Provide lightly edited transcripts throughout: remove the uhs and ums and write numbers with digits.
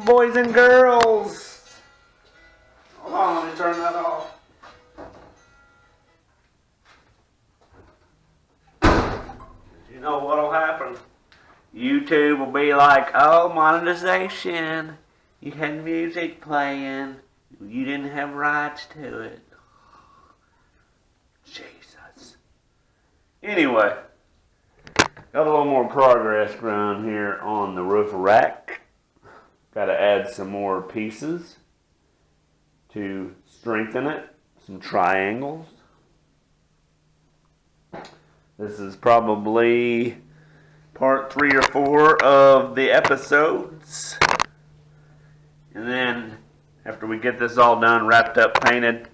boys and girls. Hold on, let me turn that off. You know what'll happen? YouTube will be like, oh, monetization. You had music playing. You didn't have rights to it. Jesus. Anyway, got a little more progress going here on the roof rack. Got to add some more pieces to strengthen it. Some triangles. This is probably part 3 or 4 of the episodes. And then after we get this all done, wrapped up, painted,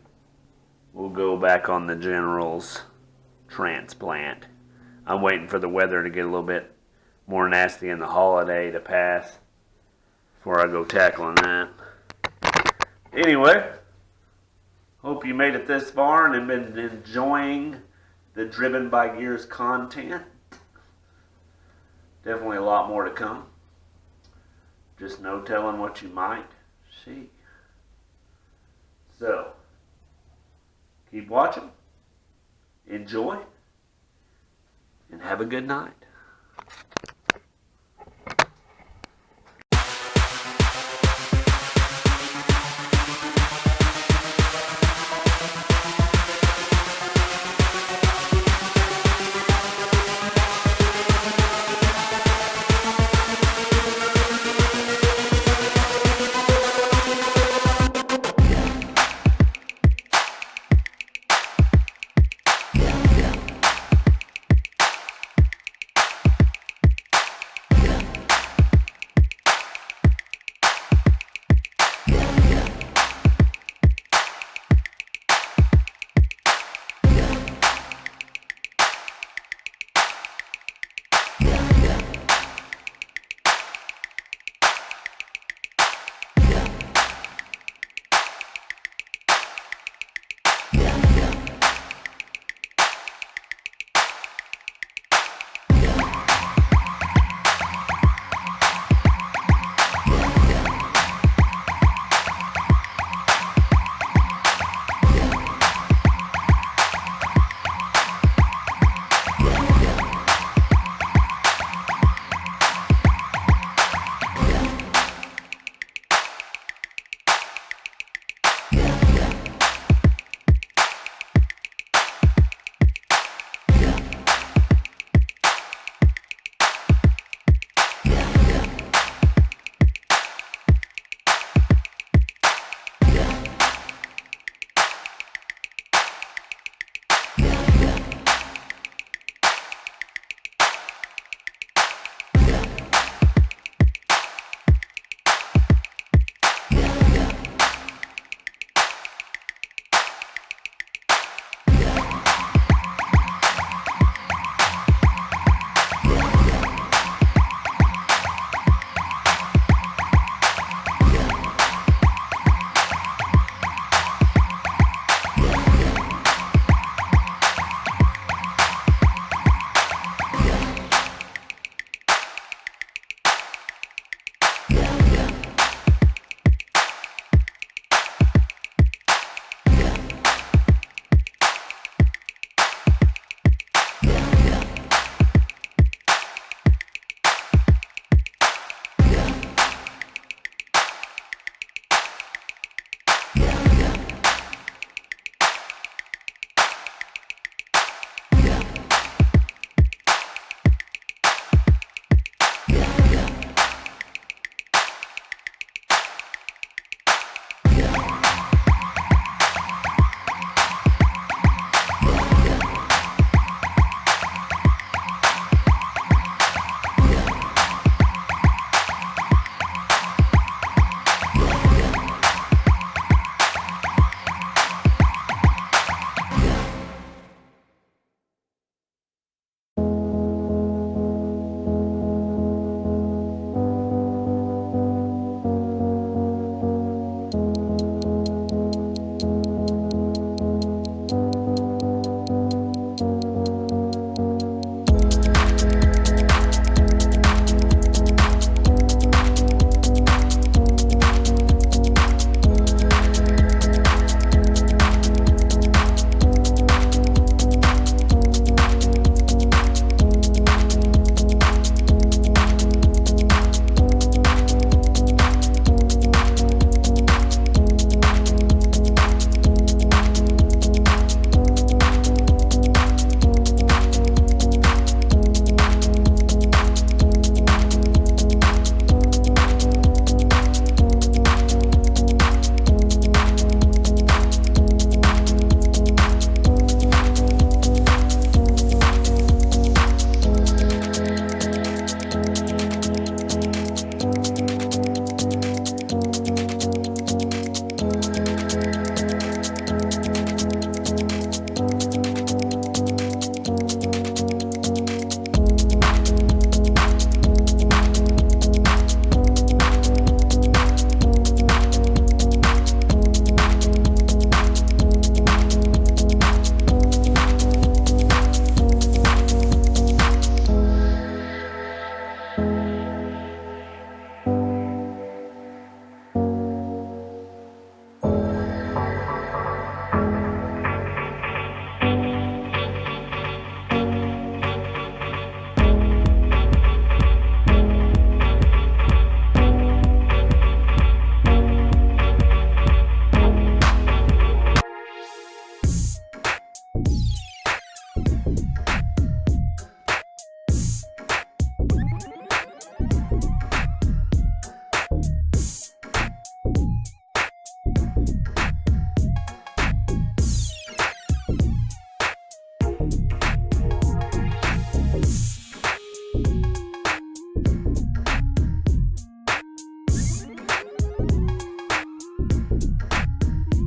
we'll go back on the General's transplant. I'm waiting for the weather to get a little bit more nasty in the holiday to pass before I go tackling that. Anyway, hope you made it this far and have been enjoying the Driven by Gears content. Definitely a lot more to come. Just no telling what you might see. So, keep watching, enjoy, and have a good night.